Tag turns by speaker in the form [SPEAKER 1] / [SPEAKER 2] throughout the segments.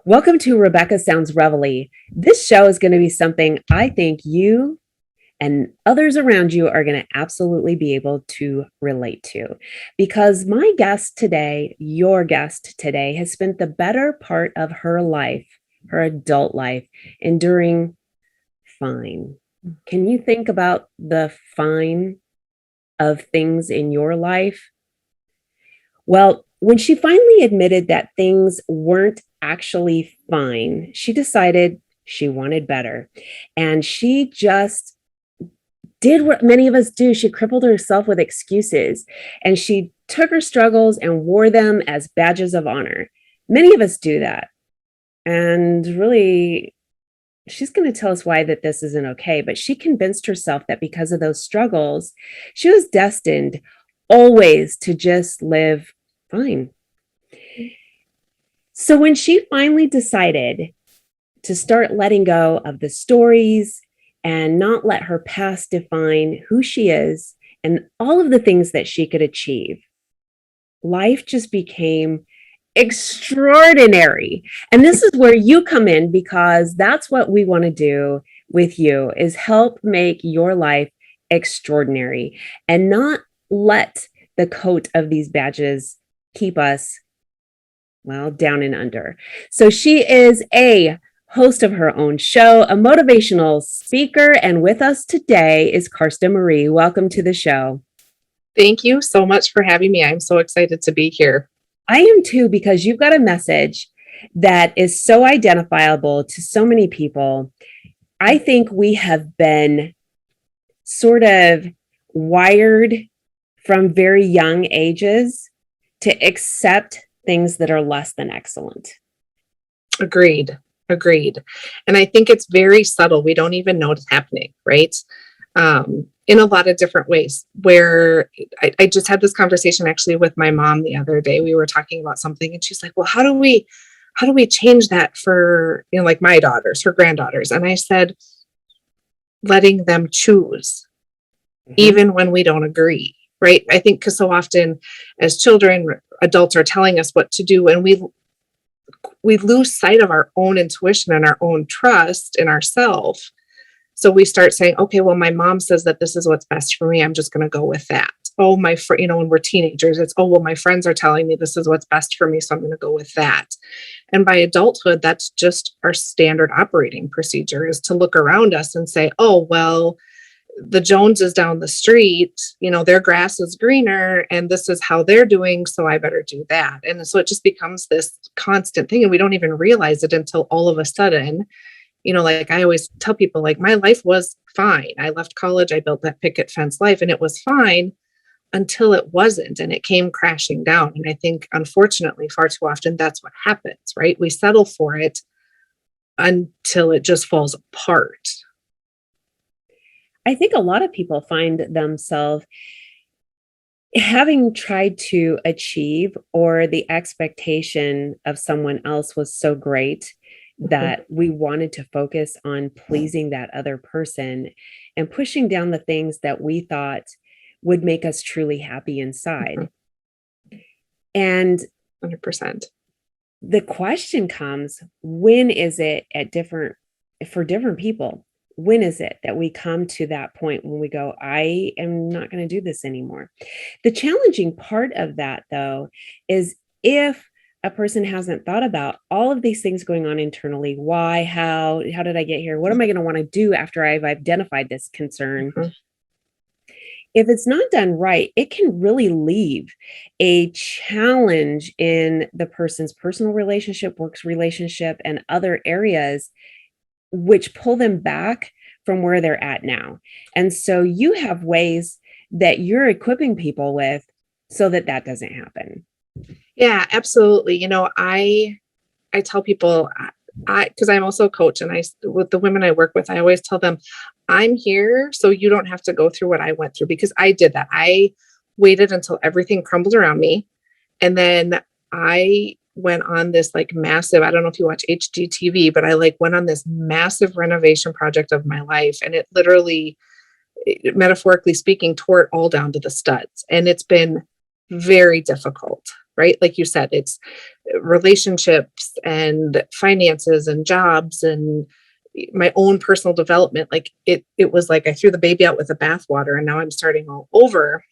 [SPEAKER 1] Welcome to Rebecca Sounds Reveille. This show is going to be something I think you and others around you are going to absolutely be able to relate to. Because my guest today, your guest today, has spent the better part of her life, her adult life, enduring fine. Can you think about the fine of things in your life? Well, when she finally admitted that things weren't actually fine, she decided she wanted better. And she just did what many of us do. She crippled herself with excuses and she took her struggles and wore them as badges of honor. Many of us do that. And really, she's going to tell us why that this isn't okay. But she convinced herself that because of those struggles, she was destined always to just live fine. So when she finally decided to start letting go of the stories and not let her past define who she is and all of the things that she could achieve, life just became extraordinary. And this is where you come in, because that's what we want to do with you, is help make your life extraordinary and not let the coat of these badges keep us, well, down and under. So she is a host of her own show, a motivational speaker, and with us today is Karsta Marie. Welcome to the show.
[SPEAKER 2] Thank you so much for having me. I'm so excited to be here.
[SPEAKER 1] I am too, because you've got a message that is so identifiable to so many people. I think we have been sort of wired from very young ages to accept things that are less than excellent.
[SPEAKER 2] Agreed. And I think it's very subtle. We don't even know it's happening, right? In a lot of different ways, where I just had this conversation actually with my mom the other day. We were talking about something and she's like, well, how do we change that for, like my daughters, her granddaughters? And I said, letting them choose, even when we don't agree, right? I think because so often as children, adults are telling us what to do, and we lose sight of our own intuition and our own trust in ourselves. So we start saying, okay, well, my mom says that this is what's best for me. I'm just going to go with that. Oh, when we're teenagers, it's, oh, well, my friends are telling me this is what's best for me, so I'm going to go with that. And by adulthood, that's just our standard operating procedure, is to look around us and say, oh, well, the Joneses down the street, their grass is greener and this is how they're doing, so I better do that. And so it just becomes this constant thing, and we don't even realize it until all of a sudden, like I always tell people, like, my life was fine. I left college, I built that picket fence life, and it was fine until it wasn't, and it came crashing down. And I think, unfortunately, far too often, that's what happens, right? We settle for it until it just falls apart.
[SPEAKER 1] I think a lot of people find themselves having tried to achieve, or the expectation of someone else was so great that we wanted to focus on pleasing that other person and pushing down the things that we thought would make us truly happy inside. And
[SPEAKER 2] 100%.
[SPEAKER 1] the question comes, when is it for different people? When is it that we come to that point when we go, I am not going to do this anymore? The challenging part of that, though, is if a person hasn't thought about all of these things going on internally, why, how did I get here? What am I going to want to do after I've identified this concern? If it's not done right, it can really leave a challenge in the person's personal relationship, works relationship, and other areas, which pull them back from where they're at now. And so you have ways that you're equipping people with so that that doesn't happen.
[SPEAKER 2] Yeah, absolutely. I tell people, because I'm also a coach, and with the women I work with, I always tell them, I'm here so you don't have to go through what I went through, because I did that. I waited until everything crumbled around me. And then I went on this massive, I don't know if you watch HGTV, but I went on this massive renovation project of my life. And it literally, metaphorically speaking, tore it all down to the studs. And it's been very difficult, right? Like you said, it's relationships and finances and jobs and my own personal development. Like it was like I threw the baby out with the bathwater and now I'm starting all over.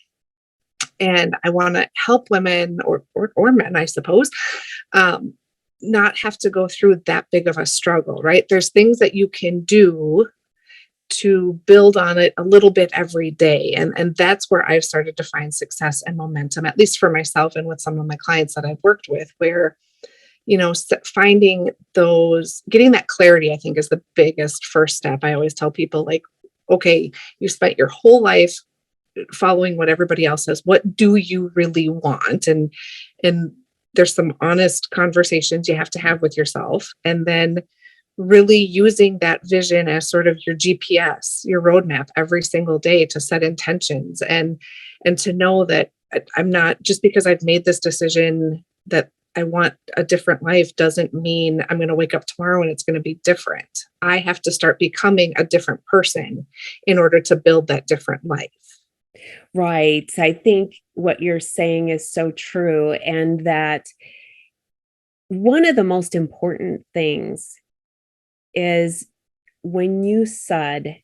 [SPEAKER 2] And I want to help women or men, I suppose, um, not have to go through that big of a struggle, right? There's things that you can do to build on it a little bit every day. And that's where I've started to find success and momentum, at least for myself and with some of my clients that I've worked with, where, finding those, getting that clarity, I think is the biggest first step. I always tell people, like, okay, you spent your whole life following what everybody else says. What do you really want? And there's some honest conversations you have to have with yourself. And then really using that vision as sort of your GPS, your roadmap every single day to set intentions and to know that I'm not, just because I've made this decision that I want a different life doesn't mean I'm going to wake up tomorrow and it's going to be different. I have to start becoming a different person in order to build that different life.
[SPEAKER 1] Right. I think what you're saying is so true. And that one of the most important things is when you said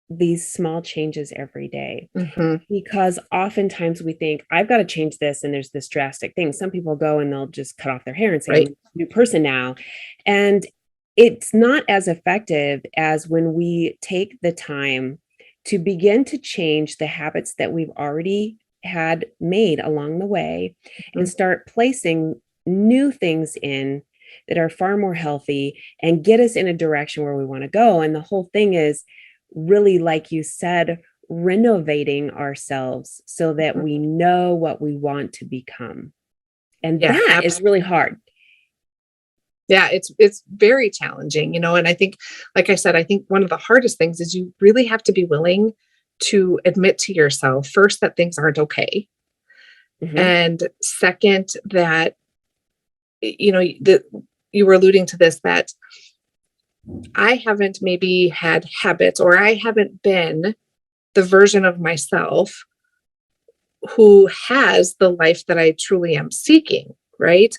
[SPEAKER 1] these small changes every day,
[SPEAKER 2] Mm-hmm.
[SPEAKER 1] because oftentimes we think, I've got to change this, and there's this drastic thing. Some people go and they'll just cut off their hair and say, I'm
[SPEAKER 2] Right.
[SPEAKER 1] a new person now. And it's not as effective as when we take the time to begin to change the habits that we've already had made along the way and
[SPEAKER 2] Mm-hmm.
[SPEAKER 1] start placing new things in that are far more healthy and get us in a direction where we want to go. And the whole thing is really, like you said, renovating ourselves so that
[SPEAKER 2] Mm-hmm.
[SPEAKER 1] we know what we want to become. And
[SPEAKER 2] Yeah,
[SPEAKER 1] that is
[SPEAKER 2] absolutely.
[SPEAKER 1] really hard.
[SPEAKER 2] Yeah, it's very challenging, and I think, like I said, I think one of the hardest things is you really have to be willing to admit to yourself first that things aren't okay.
[SPEAKER 1] Mhm.
[SPEAKER 2] And second, that that you were alluding to this, that I haven't maybe had habits, or I haven't been the version of myself who has the life that I truly am seeking, right?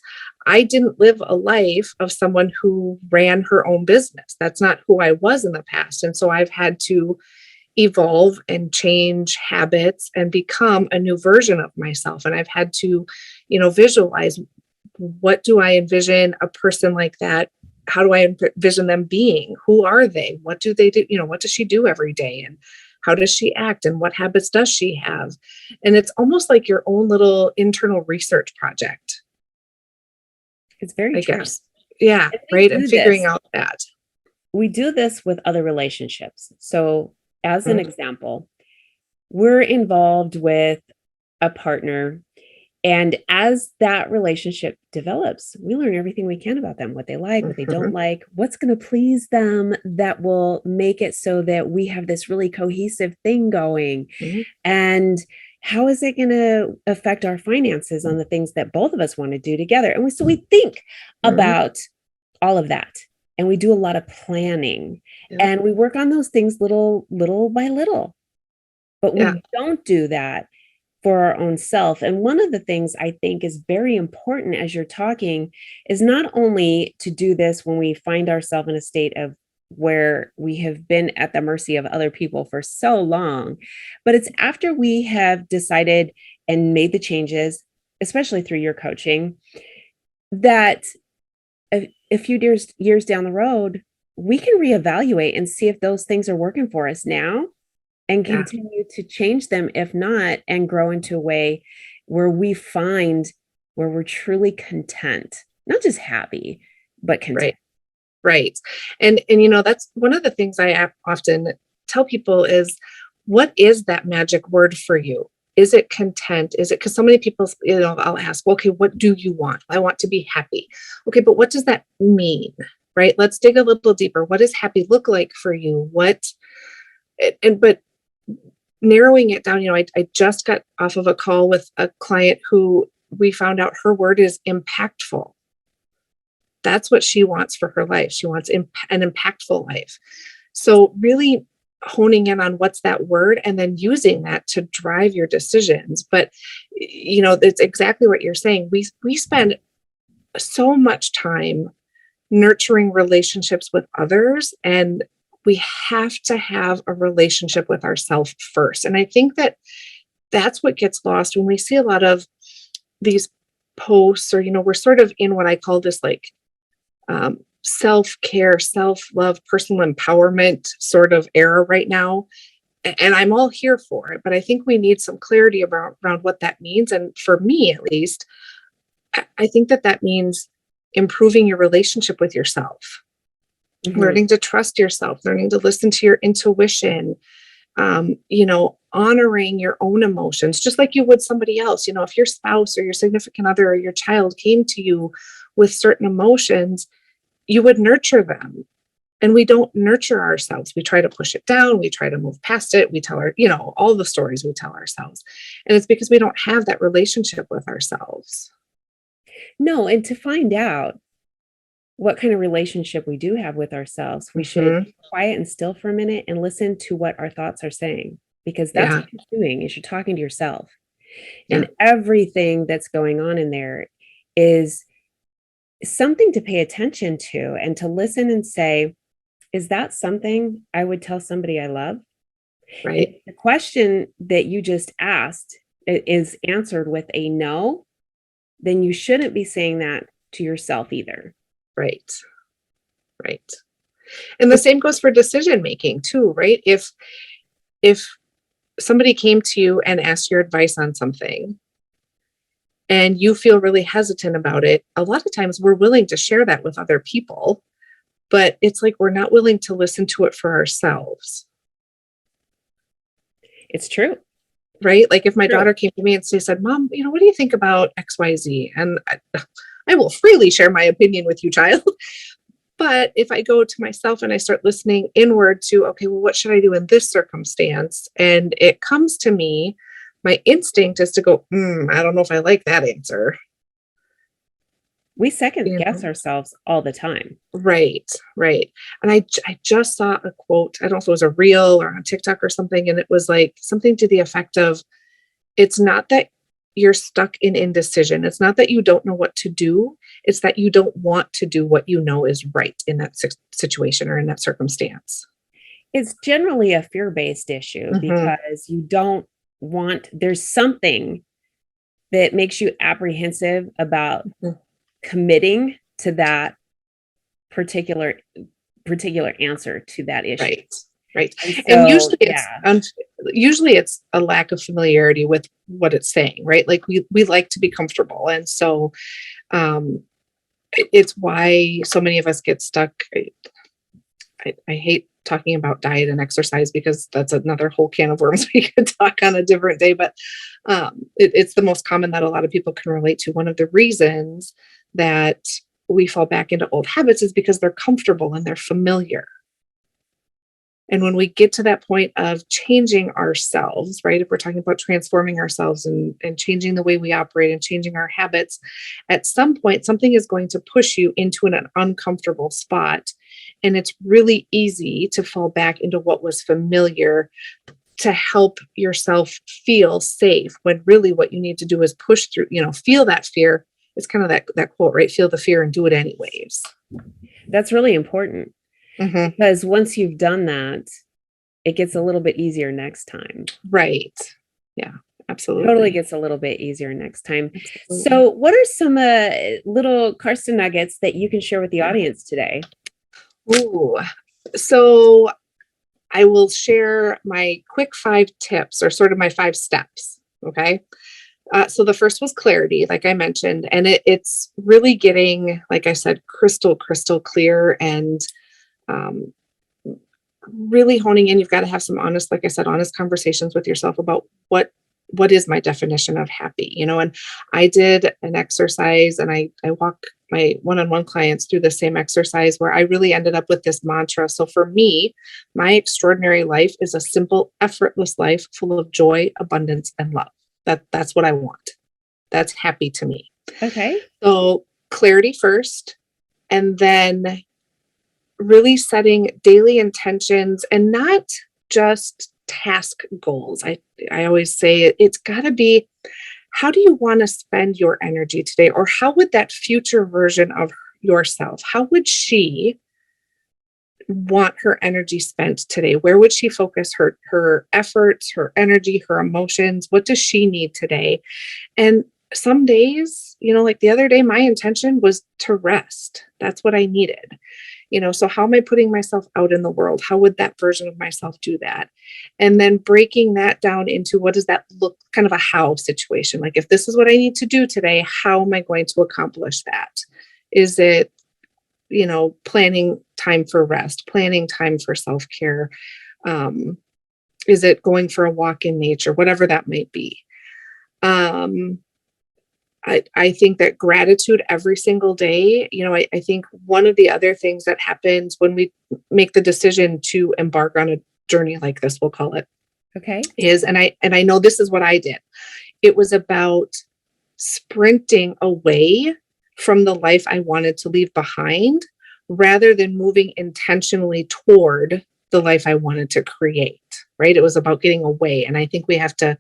[SPEAKER 2] I didn't live a life of someone who ran her own business. That's not who I was in the past. And so I've had to evolve and change habits and become a new version of myself. And I've had to, visualize, what do I envision a person like that? How do I envision them being? Who are they? What do they do? What does she do every day? And how does she act? And what habits does she have? And it's almost like your own little internal research project,
[SPEAKER 1] It's very
[SPEAKER 2] I
[SPEAKER 1] true.
[SPEAKER 2] guess. Yeah,
[SPEAKER 1] And we
[SPEAKER 2] right. And
[SPEAKER 1] do
[SPEAKER 2] figuring
[SPEAKER 1] this.
[SPEAKER 2] out that.
[SPEAKER 1] We do this with other relationships. So, as an
[SPEAKER 2] Mhm.
[SPEAKER 1] example, we're involved with a partner. And as that relationship develops, we learn everything we can about them, what they like, what they don't
[SPEAKER 2] Mhm.
[SPEAKER 1] like, what's going to please them that will make it so that we have this really cohesive thing going.
[SPEAKER 2] Mhm.
[SPEAKER 1] And how is it going to affect our finances on the things that both of us want to do together? And so we think
[SPEAKER 2] Mhm.
[SPEAKER 1] about all of that. And we do a lot of planning
[SPEAKER 2] Yep.
[SPEAKER 1] and we work on those things little by little. But
[SPEAKER 2] Yeah.
[SPEAKER 1] we don't do that for our own self. And one of the things I think is very important as you're talking is not only to do this when we find ourselves in a state of where we have been at the mercy of other people for so long, but it's after we have decided and made the changes, especially through your coaching, that a few years down the road, we can reevaluate and see if those things are working for us now and
[SPEAKER 2] Yeah.
[SPEAKER 1] continue to change them, if not, and grow into a way where we find where we're truly content, not just happy, but content.
[SPEAKER 2] Right. Right. And that's one of the things I often tell people is, what is that magic word for you? Is it content? Is it, because so many people, I'll ask, okay, what do you want? I want to be happy. Okay, but what does that mean? Right? Let's dig a little deeper. What does happy look like for you? But narrowing it down, I just got off of a call with a client who we found out her word is impactful. That's what she wants for her life. She wants an impactful life. So really honing in on what's that word and then using that to drive your decisions. But, it's exactly what you're saying. We spend so much time nurturing relationships with others, and we have to have a relationship with ourselves first. And I think that that's what gets lost when we see a lot of these posts, or we're sort of in what I call this like self-care, self-love, personal empowerment sort of era right now. And I'm all here for it, but I think we need some clarity around what that means. And for me, at least, I think that means improving your relationship with yourself,
[SPEAKER 1] Mhm.
[SPEAKER 2] learning to trust yourself, learning to listen to your intuition, honoring your own emotions, just like you would somebody else. If your spouse or your significant other or your child came to you with certain emotions, you would nurture them. And we don't nurture ourselves. We try to push it down. We try to move past it. We tell all the stories we tell ourselves. And it's because we don't have that relationship with ourselves.
[SPEAKER 1] No, and to find out what kind of relationship we do have with ourselves, we should
[SPEAKER 2] Hmm.
[SPEAKER 1] be quiet and still for a minute and listen to what our thoughts are saying, because that's
[SPEAKER 2] Yeah.
[SPEAKER 1] what you're doing is you're talking to yourself.
[SPEAKER 2] Yeah.
[SPEAKER 1] And everything that's going on in there is something to pay attention to and to listen and say, is that something I would tell somebody I love? And
[SPEAKER 2] Right.
[SPEAKER 1] if the question that you just asked is answered with a no, then you shouldn't be saying that to yourself either.
[SPEAKER 2] Right. Right. And the same goes for decision making too, right? If somebody came to you and asked your advice on something and you feel really hesitant about it, a lot of times we're willing to share that with other people, but it's like we're not willing to listen to it for ourselves.
[SPEAKER 1] It's true.
[SPEAKER 2] Right? Like if my
[SPEAKER 1] True.
[SPEAKER 2] daughter came to me and she said, "Mom, what do you think about XYZ?" And I will freely share my opinion with you, child. But if I go to myself and I start listening inward to, okay, well, what should I do in this circumstance? And it comes to me, my instinct is to go, I don't know if I like that answer.
[SPEAKER 1] We second
[SPEAKER 2] You
[SPEAKER 1] guess
[SPEAKER 2] know?
[SPEAKER 1] ourselves all the time.
[SPEAKER 2] Right, right. And I just saw a quote. I don't know if it was a reel or on TikTok or something. And it was like something to the effect of, it's not that you're stuck in indecision. It's not that you don't know what to do. It's that you don't want to do what you know is right in that situation or in that circumstance.
[SPEAKER 1] It's generally a fear-based issue
[SPEAKER 2] Hmm.
[SPEAKER 1] because you don't want, there's something that makes you apprehensive about committing to that particular answer to that issue.
[SPEAKER 2] Right. Right.
[SPEAKER 1] And
[SPEAKER 2] And
[SPEAKER 1] so, yeah,
[SPEAKER 2] usually it's a lack of familiarity with what it's saying, right? Like we like to be comfortable. And so um it's why so many of us get stuck. I hate talking about diet and exercise because that's another whole can of worms we could talk on a different day. But it's the most common that a lot of people can relate to. One of the reasons that we fall back into old habits is because they're comfortable and they're familiar. And when we get to that point of changing ourselves, right? If we're talking about transforming ourselves and changing the way we operate and changing our habits, at some point, something is going to push you into an uncomfortable spot. And it's really easy to fall back into what was familiar to help yourself feel safe, when really what you need to do is push through, feel that fear. It's kind of that quote, right? Feel the fear and do it anyways.
[SPEAKER 1] that's really important
[SPEAKER 2] Hmm.
[SPEAKER 1] because once you've done that, it gets a little bit easier next time.
[SPEAKER 2] Right. Yeah,
[SPEAKER 1] Totally
[SPEAKER 2] absolutely.
[SPEAKER 1] gets a little bit easier next time.
[SPEAKER 2] Absolutely.
[SPEAKER 1] So, what are some little Karsta nuggets that you can share with the audience today?
[SPEAKER 2] Ooh. So I will share my quick 5 tips, or sort of my 5 steps. Okay. So the first was clarity, like I mentioned, and it's really getting, like I said, crystal clear, and um, really honing in. You've got to have some honest, like I said, honest conversations with yourself about what is my definition of happy, and I did an exercise, and I walk my one-on-one clients through the same exercise where I really ended up with this mantra. So for me, my extraordinary life is a simple, effortless life full of joy, abundance, and love. That's what I want. That's happy to me.
[SPEAKER 1] Okay.
[SPEAKER 2] So clarity first, and then really setting daily intentions, and not just task goals. I always say it's got to be, how do you want to spend your energy today? Or how would that future version of yourself, how would she want her energy spent today? Where would she focus her efforts, her energy, her emotions? What does she need today? And some days, like the other day, my intention was to rest. That's what I needed. So how am I putting myself out in the world? How would that version of myself do that? And then breaking that down into, what does that look, kind of a how situation. Like, if this is what I need to do today, how am I going to accomplish that? Is it, planning time for rest, planning time for self-care? Is it going for a walk in nature, whatever that might be? Um, I think that gratitude every single day, I think one of the other things that happens when we make the decision to embark on a journey like this, we'll call it,
[SPEAKER 1] Okay.
[SPEAKER 2] is, and I know this is what I did. It was about sprinting away from the life I wanted to leave behind, rather than moving intentionally toward the life I wanted to create, right? It was about getting away. And I think we have to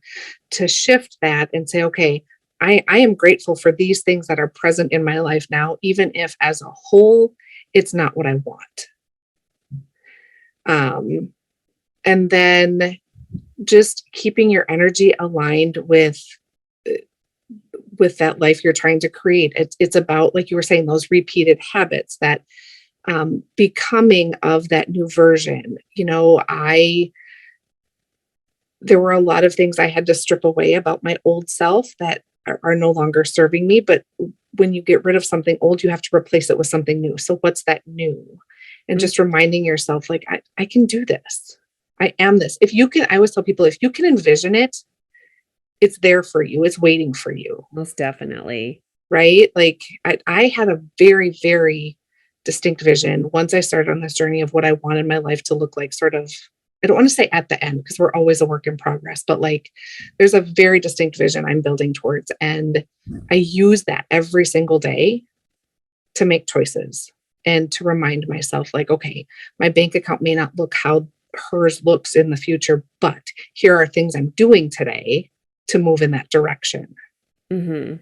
[SPEAKER 2] shift that and say, okay, I am grateful for these things that are present in my life now, even if as a whole, it's not what I want. And then just keeping your energy aligned with that life you're trying to create. It's about, like you were saying, those repeated habits, that becoming of that new version. There were a lot of things I had to strip away about my old self that are no longer serving me. But when you get rid of something old, you have to replace it with something new. So what's that new? And just reminding yourself, like, I can do this. I am this. If you can, I always tell people, if you can envision it, it's there for you. It's waiting for you.
[SPEAKER 1] Most definitely.
[SPEAKER 2] Right? Like, I had a very, very distinct vision once I started on this journey of what I wanted my life to look like, sort of, I don't want to say at the end, because we're always a work in progress, but like, there's a very distinct vision I'm building towards. And I use that every single day to make choices and to remind myself, like, okay, my bank account may not look how hers looks in the future, but here are things I'm doing today to move in that direction.
[SPEAKER 1] Mm-hmm.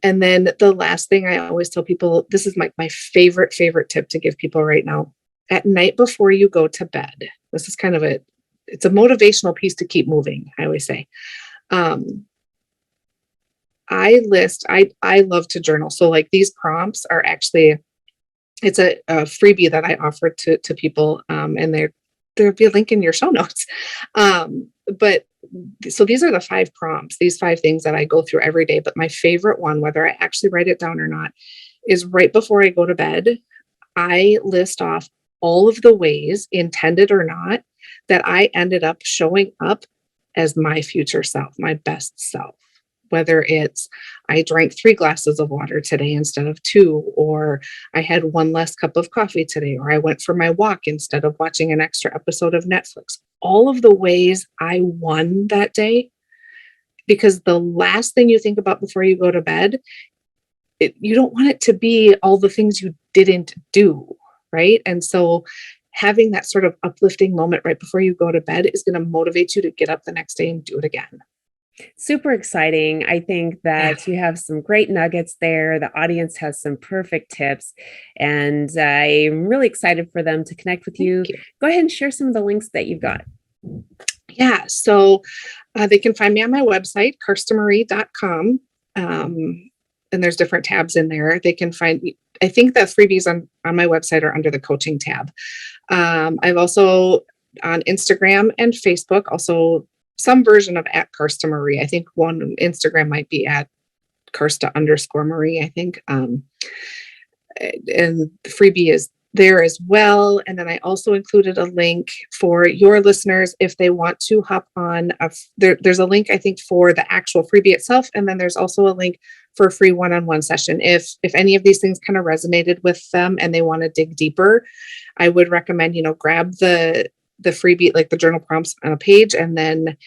[SPEAKER 2] And then the last thing I always tell people, this is my favorite tip to give people right now. At night before you go to bed, this is kind of it's a motivational piece to keep moving, I always say. I love to journal. So like, these prompts are actually, it's a freebie that I offer to people. And there'll be a link in your show notes. But so these are the 5 prompts, these 5 things that I go through every day. But my favorite one, whether I actually write it down or not, is right before I go to bed, I list off all of the ways, intended or not, that I ended up showing up as my future self, my best self. Whether it's, I drank 3 glasses of water today instead of 2, or I had 1 less cup of coffee today, or I went for my walk instead of watching an extra episode of Netflix. All of the ways I won that day, because the last thing you think about before you go to bed, you don't want it to be all the things you didn't do, right? And so having that sort of uplifting moment right before you go to bed is going to motivate you to get up the next day and do it again.
[SPEAKER 1] Super exciting. I think that you have some great nuggets there. The audience has some perfect tips, and I'm really excited for them to connect with you. Go ahead and share some of the links that you've got.
[SPEAKER 2] Yeah. So they can find me on my website, karstamarie.com. And there's different tabs in there. They can find, I think the freebies on my website are under the coaching tab. I've also on Instagram and Facebook, also some version of at Karsta Marie. I think one Instagram might be at Karsta_Marie, I think. And the freebie is there as well. And then I also included a link for your listeners if they want to hop on. There's a link, I think, for the actual freebie itself. And then there's also a link for a free one-on-one session. If any of these things kind of resonated with them and they want to dig deeper, I would recommend, grab the freebie, like the journal prompts on a page, and then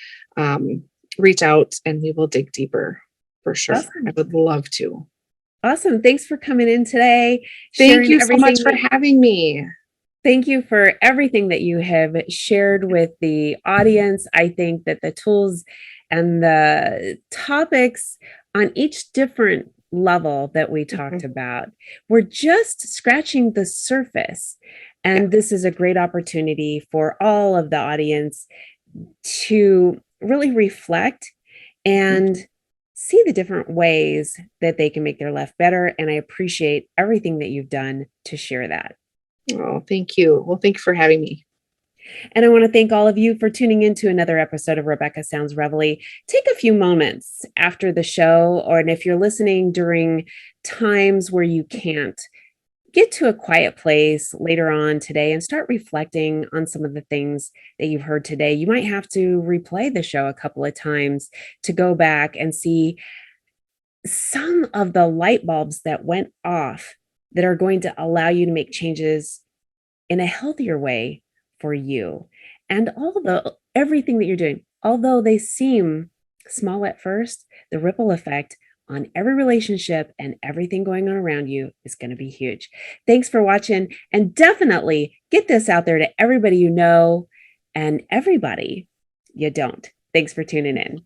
[SPEAKER 2] reach out and we will dig deeper for sure. Awesome. I would love to.
[SPEAKER 1] Awesome. Thanks for coming in today.
[SPEAKER 2] Thank you so much for having me.
[SPEAKER 1] Thank you for everything that you have shared with the audience. I think that the tools and the topics on each different level that we talked
[SPEAKER 2] Mhm.
[SPEAKER 1] about were just scratching the surface.
[SPEAKER 2] Yeah.
[SPEAKER 1] And this is a great opportunity for all of the audience to really reflect
[SPEAKER 2] Mhm.
[SPEAKER 1] and see the different ways that they can make their life better. And I appreciate everything that you've done to share that.
[SPEAKER 2] Oh, thank you. Well, thank you for having me.
[SPEAKER 1] And I want to thank all of you for tuning into another episode of Rebecca Sounds Reveille. Take a few moments after the show, or and if you're listening during times where you can't, get to a quiet place later on today and start reflecting on some of the things that you've heard today. You might have to replay the show a couple of times to go back and see some of the light bulbs that went off that are going to allow you to make changes in a healthier way for you. And all the everything that you're doing, although they seem small at first, the ripple effect on every relationship and everything going on around you is going to be huge. Thanks for watching, and definitely get this out there to everybody you know and everybody you don't. Thanks for tuning in.